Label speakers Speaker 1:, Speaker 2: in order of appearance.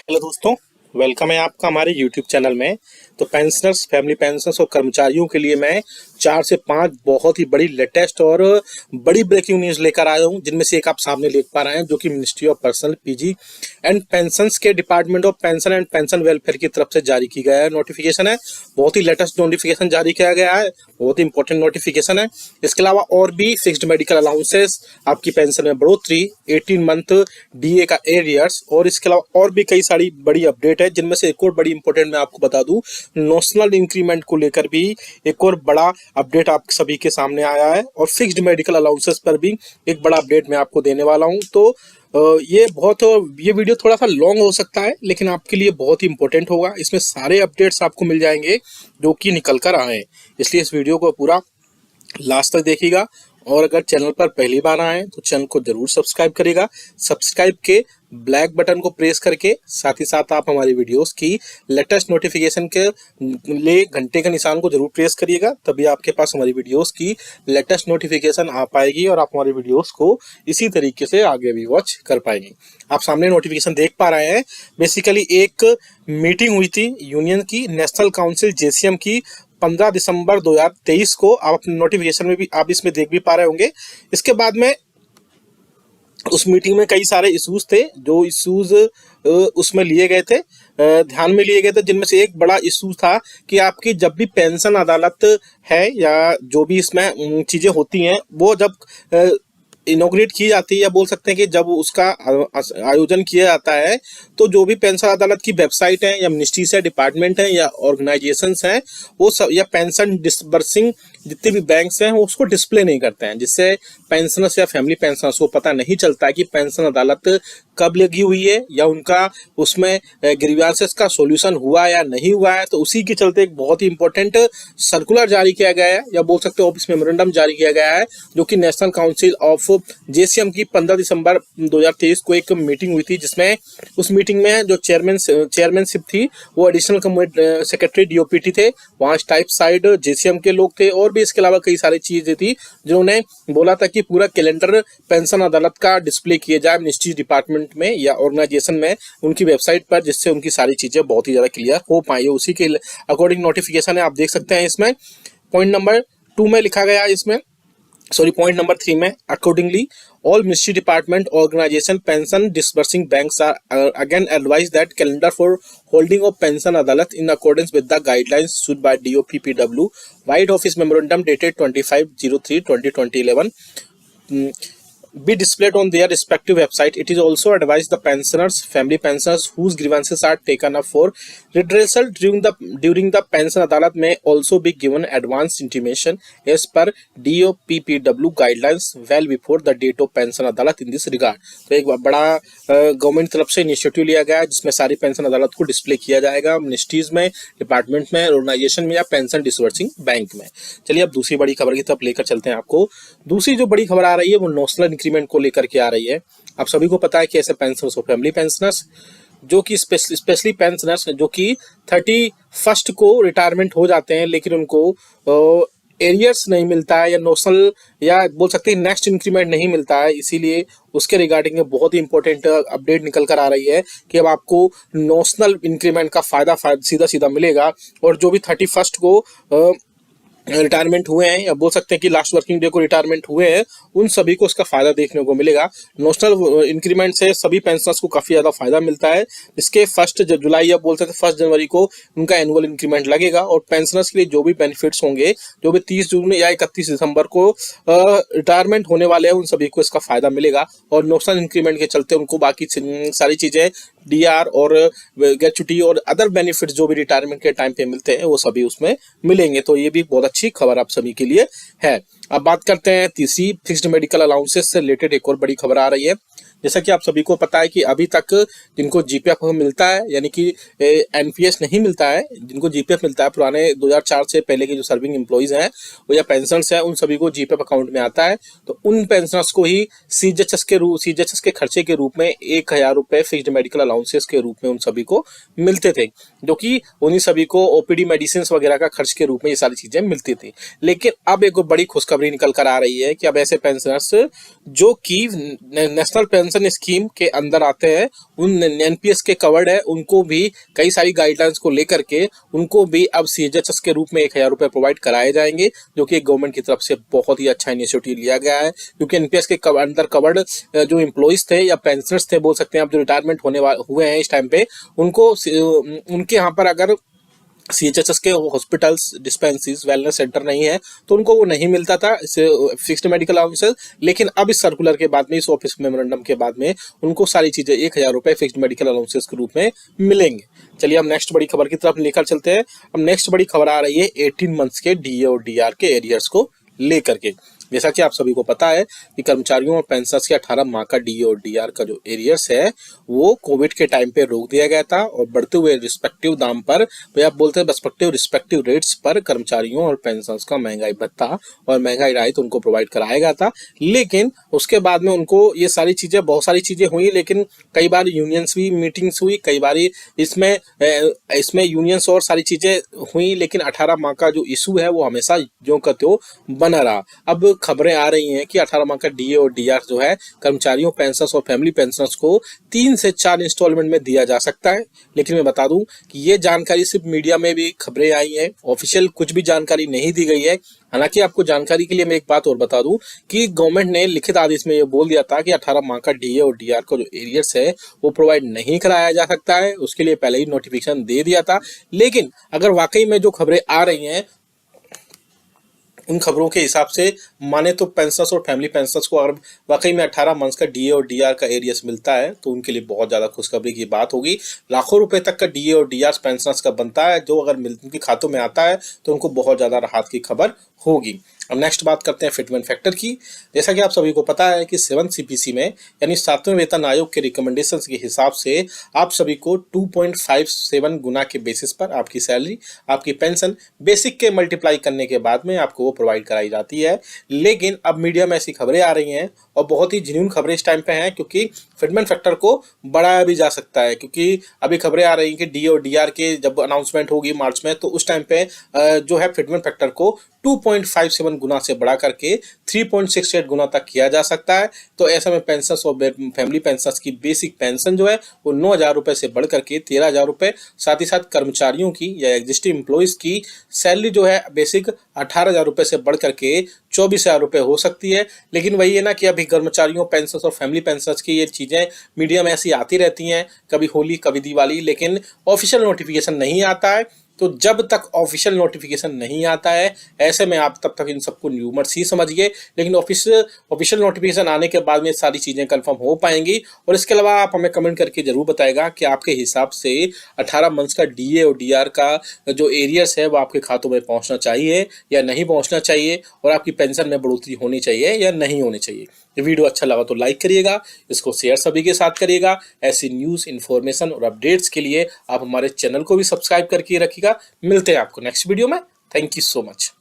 Speaker 1: Hello दोस्तों, welcome है आपका हमारे यूट्यूब चैनल में। तो पेंशनर्स, फैमिली पेंशनर्स और कर्मचारियों के लिए मैं 4 से 5 बहुत ही बड़ी लेटेस्ट और बड़ी ब्रेकिंग न्यूज़ लेकर आया हूं, जिनमें से एक आप सामने देख पा रहे हैं, जो कि ministry of personnel PG and pensions के department of pension and pension welfare की तरफ से जारी की गया है नोटिफिकेशन है। बहुत ही लेटेस्ट नोटिफिकेशन जारी किया गया है, बहुत ही इंपॉर्टेंट नोटिफिकेशन है। इसके अलावा और भी फिक्स्ड मेडिकल अलाउंसेस, आपकी पेंशन में बढ़ोतरी, 18 मंथ डीए का एरियर्स और इसके अलावा और भी कई सारी बड़ी अपडेट है, जिनमें से एक और बड़ी इंपॉर्टेंट मैं आपको बता दूं, नोशनल इंक्रीमेंट को लेकर भी एक और बड़ा अपडेट आप सभी के सामने आया है और फिक्स्ड मेडिकल अलाउंसेस पर भी एक बड़ा अपडेट मैं आपको देने वाला हूं। तो ये वीडियो थोड़ा सा लॉन्ग हो सकता है, लेकिन आपके लिए बहुत ही इंपॉर्टेंट होगा। इसमें सारे अपडेट्स आपको मिल जाएंगे जो कि निकल कर आए हैं, इसलिए इस वीडियो को पूरा लास्ट तक देखिएगा। और अगर चैनल पर पहली बार आए तो चैनल को जरूर सब्सक्राइब करिएगा। सब्सक्राइब के ब्लैक बटन को प्रेस करके साथ ही साथ आप हमारी वीडियोस की लेटेस्ट नोटिफिकेशन के लिए घंटे के निशान को जरूर प्रेस करिएगा, तभी आपके पास हमारी वीडियोस की लेटेस्ट नोटिफिकेशन आ पाएगी और आप हमारी वीडियोस को इसी तरीके से आगे भी वॉच कर पाएंगे। आप सामने नोटिफिकेशन देख पा रहे हैं। बेसिकली एक मीटिंग हुई थी यूनियन की, नेशनल काउंसिल जेसीएम की, 15 दिसंबर 2023 को। आप अपने नोटिफिकेशन में भी आप इसमें देख भी पा रहे होंगे। इसके बाद में उस मीटिंग में कई सारे इश्यूज थे, जो इश्यूज उसमें लिए गए थे, ध्यान में लिए गए थे, जिनमें से एक बड़ा इशू था कि आपकी जब भी पेंशन अदालत है या जो भी इसमें चीजें होती हैं, वो जब इनॉग्रेट की जाती है, या बोल सकते हैं कि जब उसका आयोजन किया जाता है, तो जो भी पेंशन अदालत की वेबसाइट है या मिनिस्ट्री से डिपार्टमेंट है या ऑर्गेनाइजेशंस हैं, वो सब या पेंशन डिसबर्सिंग जितने भी बैंक्स हैं वो उसको डिस्प्ले नहीं करते हैं, जिससे पेंशनर्स या फैमिली पेंशनर्स को पता नहीं चलता है कि पेंशन अदालत कब लगी हुई है या उनका उसमें ग्रीवांसेस का सॉल्यूशन हुआ या नहीं हुआ है। तो उसी के चलते एक बहुत ही इंपॉर्टेंट सर्कुलर जारी किया गया है, या बोल सकते हो ऑफिस मेमोरेंडम जारी किया गया है, जो कि नेशनल काउंसिल ऑफ जेसीएम की 15 दिसंबर 2023 को एक मीटिंग हुई थी, जिसमें उस मीटिंग में जो चेयरमैनशिप थी वो एडिशनल सेक्रेटरी डीओपीटी थे, वहाँ टाइप साइड जेसीएम के लोग थे, और भी इसके अलावा कई सारी चीजें थी जिन्होंने बोला था कि पूरा कैलेंडर पेंशन अदालत का डिस्प्ले किया जाए मिनिस्ट्री डिपार्टमेंट में या ऑर्गेनाइजेशन में उनकी वेबसाइट पर, जिससे उनकी सारी चीजें बहुत ही ज्यादा क्लियर हो पाई। उसी के अकॉर्डिंग नोटिफिकेशन है, आप देख सकते हैं। इसमें पॉइंट नंबर 2 में लिखा गया, इसमें पॉइंट नंबर 3 में, accordingly all ministry department organization pension disbursing banks are again advised that calendar for holding of pension adalat in accordance with the guidelines issued by DOPPW White Office Memorandum dated 25/03/2011 be displayed on their respective website. It is also advised the pensioners, family pensioners whose grievances are taken up for redressal during the pension adalat may also be given advance intimation as per DOPPW guidelines well before the date of pension adalat in this regard. तो एक बड़ा government तरफ से initiative लिया गया है, जिसमें सारी पेंशन अदालत को डिस्प्ले किया जाएगा मिनिस्ट्रीज में, डिपार्टमेंट में, ऑर्गेनाइजेशन में या पेंशन डिसबर्सिंग बैंक में। चलिए अब दूसरी बड़ी खबर की तरफ लेकर चलते हैं आपको। दूसरी जो बड़ी खबर आ रही है वो नोशनल इंक्रीमेंट को लेकर के आ रही है। आप सभी को पता है कि ऐसे पेंशनर्स और फैमिली पेंशनर्स जो कि स्पेशली पेंशनर्स जो कि 31 को रिटायरमेंट हो जाते हैं, लेकिन उनको एरियर्स नहीं मिलता है या नोशनल या बोल सकते हैं नेक्स्ट इंक्रीमेंट नहीं मिलता है, इसीलिए उसके रिगार्डिंग बहुत ही इंपॉर्टेंट अपडेट निकल कर आ रही है कि अब आपको नोशनल इंक्रीमेंट का फायदा सीधा सीधा मिलेगा। और जो भी 31 को रिटायरमेंट हुए हैं या बोल सकते हैं कि लास्ट वर्किंग डे को रिटायरमेंट हुए हैं, उन सभी को इसका फायदा देखने को मिलेगा। नोशनल इंक्रीमेंट से सभी पेंशनर्स को काफी ज्यादा फायदा मिलता है। इसके 1 जुलाई या बोल सकते हैं 1 जनवरी को उनका एनुअल इंक्रीमेंट लगेगा, और पेंशनर्स के लिए जो भी बेनिफिट्स होंगे, जो भी 30 जून या 31 दिसंबर को रिटायरमेंट होने वाले हैं, उन सभी को इसका फायदा मिलेगा। और नोशनल इंक्रीमेंट के चलते उनको बाकी सारी चीजें, डीआर और ग्रेच्युटी और अदर बेनिफिट्स जो भी रिटायरमेंट के टाइम पे मिलते हैं, वो सभी उसमें मिलेंगे। तो ये भी बहुत अच्छी खबर आप सभी के लिए है। अब बात करते हैं तीसरी फिक्स्ड मेडिकल अलाउंसेस से रिलेटेड एक और बड़ी खबर आ रही है। जैसा कि आप सभी को पता है कि अभी तक जिनको जीपीएफ मिलता है, यानी कि एनपीएस नहीं मिलता है, जिनको जीपीएफ मिलता है पुराने 2004 से पहले के जो सर्विंग एम्प्लॉइज हैं वो या पेंशनर्स हैं, उन सभी को जीपीएफ अकाउंट में आता है। तो उन पेंशनर्स को ही सीजीएचएस के खर्चे के रूप में 1000 रुपए फिक्स्ड मेडिकल अलाउंसेस के रूप में उन सभी को मिलते थे, जो कि उन्हीं सभी को ओपीडी मेडिसिन वगैरह का खर्च के रूप में ये सारी चीजें मिलती थी। लेकिन अब एक बड़ी खुशखबरी निकल कर आ रही है कि अब ऐसे पेंशनर्स जो कि नेशनल पेंशन पेंशन स्कीम के अंदर आते हैं, उन एनपीएस के कवर्ड है, उनको भी कई सारी गाइडलाइंस को लेकर के उनको भी अब सीएचएस के रूप में 1,000 रुपए प्रोवाइड कराए जाएंगे, जो कि गवर्नमेंट की तरफ से बहुत ही अच्छा इनिशिएटिव लिया गया है। क्योंकि एनपीएस के अंदर कवर्ड जो एम्प्लॉइज थे या पेंशनर्स थे बोल सकते हैं, अब जो रिटायरमेंट होने हुए हैं इस टाइम पे, उनको उनके यहाँ पर अगर सीएचएसएस के हॉस्पिटल्स, डिस्पेंसरीज, वेलनेस सेंटर नहीं है तो उनको वो नहीं मिलता था फिक्स्ड मेडिकल अलाउंसेस। लेकिन अब इस सर्कुलर के बाद में, इस ऑफिस मेमोरेंडम के बाद में, उनको सारी चीजें 1,000 रुपए फिक्स्ड मेडिकल अलाउंसेस के रूप में मिलेंगे। चलिए हम नेक्स्ट बड़ी खबर की तरफ लेकर चलते हैं। अब नेक्स्ट बड़ी खबर आ रही है 18 मंथ्स के डीए और डीआर के एरियर्स को लेकर के। जैसा कि आप सभी को पता है कि कर्मचारियों और पेंशनर्स के 18 माह का डीए और डीआर का जो एरियर्स है वो कोविड के टाइम पे रोक दिया गया था, और बढ़ते हुए रिस्पेक्टिव दाम पर, तो आप बोलते हैं रिस्पेक्टिव रेट्स पर कर्मचारियों और पेंशनर्स का महंगाई भत्ता और महंगाई राहत उनको प्रोवाइड कराया गया था। लेकिन उसके बाद में उनको ये सारी चीजें, बहुत सारी चीजें हुई, लेकिन कई बार यूनियंस भी मीटिंग्स हुई, कई बार इसमें यूनियंस और सारी चीजें हुई, लेकिन 18 माह का जो इशू है वो हमेशा ज्यों का त्यों बना रहा। अब खबरें आ रही हैं कि 18 माह का डीए और डीआर जो है कर्मचारियों, पेंशनर्स और फैमिली पेंशनर्स को 3 से 4 इंस्टॉलमेंट में दिया जा सकता है। लेकिन मैं बता दूं कि ये जानकारी सिर्फ मीडिया में भी खबरें आई हैं, ऑफिशियल कुछ भी जानकारी नहीं दी गई है। हालांकि आपको जानकारी के लिए मैं एक बात और बता दूं कि गवर्नमेंट ने लिखित आदेश में ये बोल दिया था कि 18 माह का डीए और डीआर का जो एरियर्स है वो प्रोवाइड नहीं कराया जा सकता है, उसके लिए पहले ही नोटिफिकेशन दे दिया था। लेकिन अगर वाकई में जो खबरें आ रही हैं उन खबरों के हिसाब से माने तो पेंशनर्स और फैमिली पेंशनर्स को अगर वाकई में 18 मंथ्स का डीए और डीआर का एरियर्स मिलता है तो उनके लिए बहुत ज्यादा खुशखबरी की बात होगी। लाखों रुपए तक का डीए और डीआर पेंशनर्स का बनता है, जो अगर उनके खातों में आता है तो उनको बहुत ज्यादा राहत की खबर होगी। अब नेक्स्ट बात करते हैं फिटमेंट फैक्टर की। जैसा कि आप सभी को पता है कि 7 सीपीसी में यानी 7वें वेतन आयोग के रिकमेंडेशंस के हिसाब से आप सभी को 2.57 गुना के बेसिस पर आपकी सैलरी, आपकी पेंशन बेसिक के मल्टीप्लाई करने के बाद में आपको वो प्रोवाइड कराई जाती है। लेकिन अब मीडिया में ऐसी खबरें आ रही हैं, और बहुत ही जेन्युइन खबरें इस टाइम पे हैं, क्योंकि फिटमेंट फैक्टर को बढ़ाया भी जा सकता है। क्योंकि अभी खबरें आ रही हैं कि डी और डीआर के जब अनाउंसमेंट होगी मार्च में, तो उस टाइम पे जो है फिटमेंट फैक्टर को 2.57 गुना से बढ़ा करके 3.68 गुना तक किया जा सकता है। तो ऐसे में पेंशनर्स और फैमिली पेंशनर्स की बेसिक पेंशन जो है वो 9,000 रुपए से बढ़ करके 13,000 रुपए, साथ ही साथ कर्मचारियों की या एग्जिस्टिंग एम्प्लॉइज की सैलरी जो है बेसिक 18,000 रुपए से बढ़ करके 24,000 रुपए हो सकती है। लेकिन वही है ना कि अभी कर्मचारियों, पेंशनर्स और फैमिली पेंशनर्स की ये चीजें मीडिया में ऐसी आती रहती हैं, कभी होली कभी दिवाली, लेकिन ऑफिशियल नोटिफिकेशन नहीं आता है। तो जब तक ऑफिशियल नोटिफिकेशन नहीं आता है, ऐसे में आप तब तक इन सबको न्यूमर्स ही समझिए। लेकिन ऑफिशियल नोटिफिकेशन आने के बाद में सारी चीजें कंफर्म हो पाएंगी। और इसके अलावा आप हमें कमेंट करके जरूर बताएगा कि आपके हिसाब से 18 मंथ्स का डीए और डीआर का जो एरियर्स है वो आपके खातों में पहुंचना चाहिए या नहीं पहुंचना चाहिए, और आपकी पेंशन में बढ़ोतरी होनी चाहिए या नहीं होनी चाहिए। ये वीडियो अच्छा लगा तो लाइक करिएगा, इसको शेयर सभी के साथ करिएगा। ऐसी न्यूज़, इन्फॉर्मेशन और अपडेट्स के लिए आप हमारे चैनल को भी सब्सक्राइब करके रखिएगा। मिलते हैं आपको नेक्स्ट वीडियो में। Thank you so much.